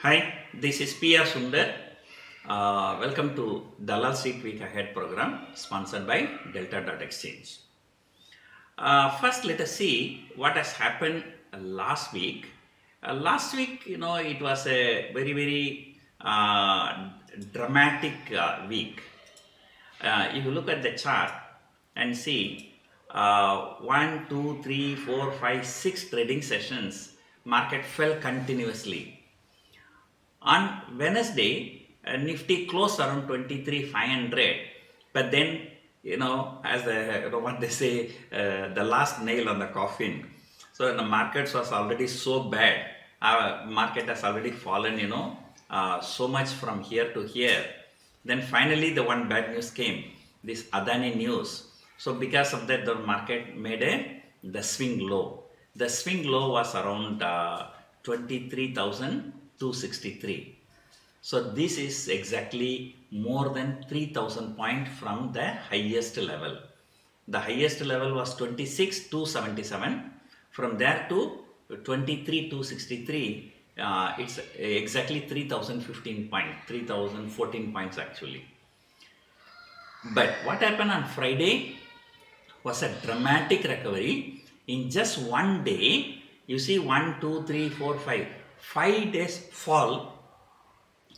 Hi, this is PR Sundar. Welcome to Dalal Street Week Ahead program sponsored by Delta.exchange. First, let us see what has happened last week. Last week, it was a very dramatic week. If you look at the chart and see 1, 2, 3, 4, 5, 6 trading sessions, market fell continuously. On Wednesday, Nifty closed around 23,500, but then, as what they say, the last nail on the coffin. So the markets was already so bad. Our market has already fallen, so much from here to here. Then finally, the one bad news came, this Adani news. So because of that, the market made the swing low. The swing low was around 23,263. So this is exactly more than 3,000 points from the highest level. The highest level was 26,277. From there to 23,263, it's exactly 3,015 points, 3,014 points actually. But what happened on Friday was a dramatic recovery. In just one day, you see 1, 2, 3, 4, 5. 5 days fall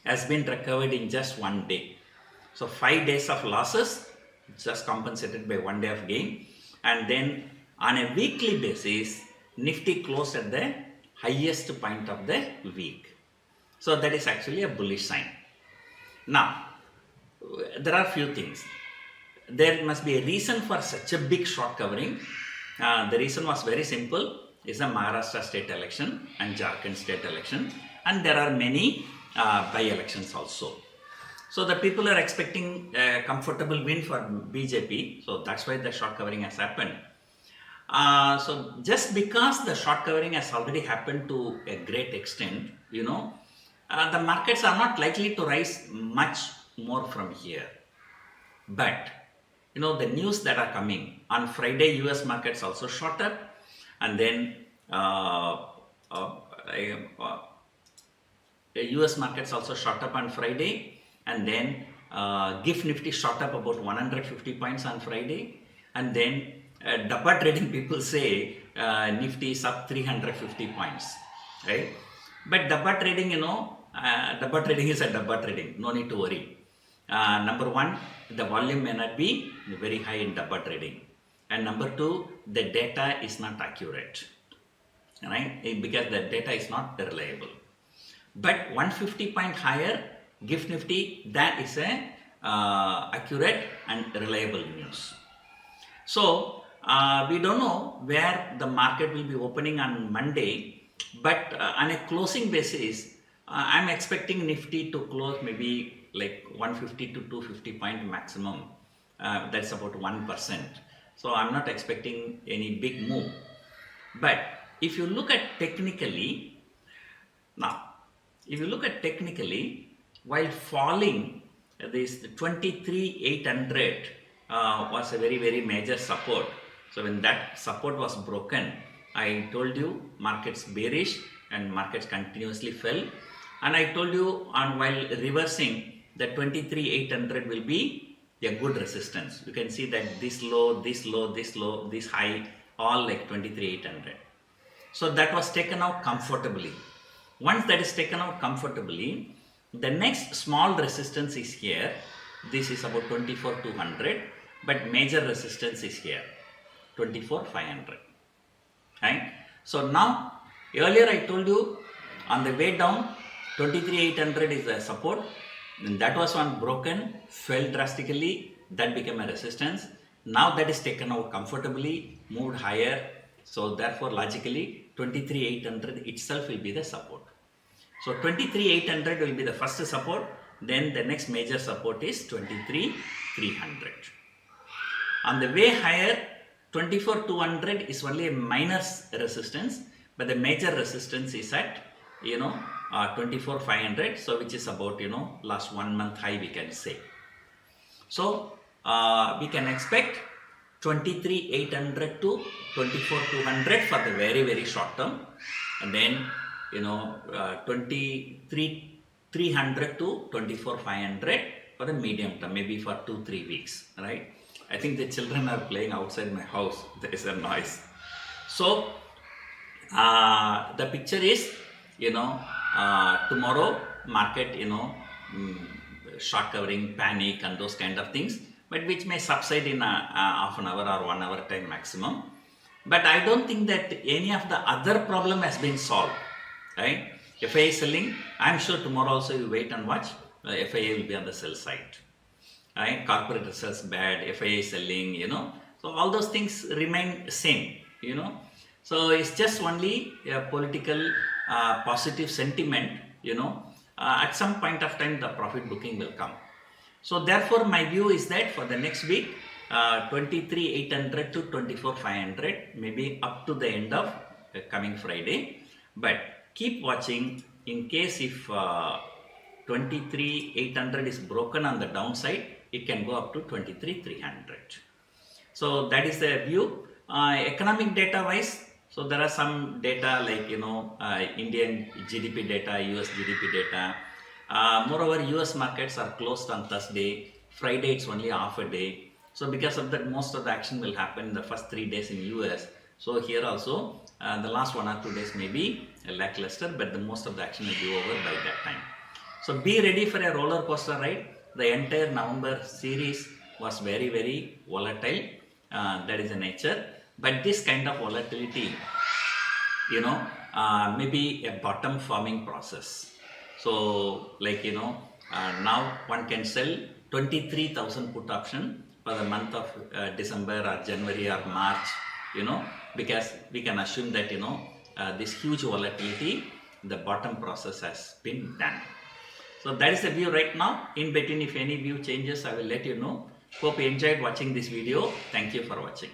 has been recovered in just one day. So 5 days of losses just compensated by 1 day of gain. And then on a weekly basis, Nifty closed at the highest point of the week. So that is actually a bullish sign. Now, there are few things. There must be a reason for such a big short covering. The reason was very simple. It's the Maharashtra state election and Jharkhand state election, and there are many by-elections also. So the people are expecting a comfortable win for BJP, so that's why the short covering has happened. So just because the short covering has already happened to a great extent, the markets are not likely to rise much more from here. But the news that are coming on Friday, US markets also shot up, and then US markets also shot up on Friday, and then GIFT Nifty shot up about 150 points on Friday, and then Dabba trading people say Nifty is up 350 points, right? But Dabba trading, Dabba trading is a Dabba trading, no need to worry. Number one, the volume may not be very high in Dabba trading, and number two, the data is not accurate, right? Because the data is not reliable. But 150 point higher GIFT Nifty, that is a accurate and reliable news. So we don't know where the market will be opening on Monday, but on a closing basis, I'm expecting Nifty to close maybe like 150 to 250 point maximum. That's about 1%. So I'm not expecting any big move. But if you look at technically, while falling, this 23,800 was a very major support. So when that support was broken, I told you markets bearish and markets continuously fell. And I told you while reversing, that 23,800 will be a good resistance. You can see that this low, this low, this low, this high, all like 23,800. So that was taken out comfortably. Once that is taken out comfortably, the next small resistance is here. This is about 24,200, but major resistance is here, 24,500. Right? So now, earlier I told you on the way down, 23,800 is a support. And that was one broken, fell drastically, that became a resistance. Now that is taken out comfortably, moved higher. So therefore logically 23,800 itself will be the support. So 23,800 will be the first support, then the next major support is 23,300. On the way higher, 24,200 is only a minor resistance, but the major resistance is at 24,500, so which is about last 1 month high, we can say. So we can expect 23,800 to 24,200 for the very short term, and then 23,300 to 24,500 for the medium term, maybe for 2-3 weeks, right? I think the children are playing outside my house. There is a noise. So the picture is, tomorrow market, short covering, panic and those kind of things, but which may subside in half an hour or 1 hour time maximum. But I don't think that any of the other problem has been solved, right? FII selling, I'm sure tomorrow also you wait and watch, FII will be on the sell side, right? Corporate results bad, FII selling, so all those things remain same, So it's just only a political positive sentiment, at some point of time the profit booking will come. So therefore my view is that for the next week, 23,800 to 24,500, maybe up to the end of coming Friday. But keep watching in case if 23,800 is broken on the downside, it can go up to 23,300. So that is the view. Economic data wise, so there are some data like Indian GDP data, US GDP data. Moreover, US markets are closed on Thursday. Friday it's only half a day. So because of that, most of the action will happen in the first 3 days in US. So here also, the last 1 or 2 days may be lackluster, but the most of the action will be over by that time. So be ready for a roller coaster ride. The entire November series was very, very volatile. That is the nature. But this kind of volatility, maybe a bottom forming process. So like, now one can sell 23,000 put option for the month of December or January or March, because we can assume that, this huge volatility, the bottom process has been done. So that is the view right now. In between, if any view changes, I will let you know. Hope you enjoyed watching this video. Thank you for watching.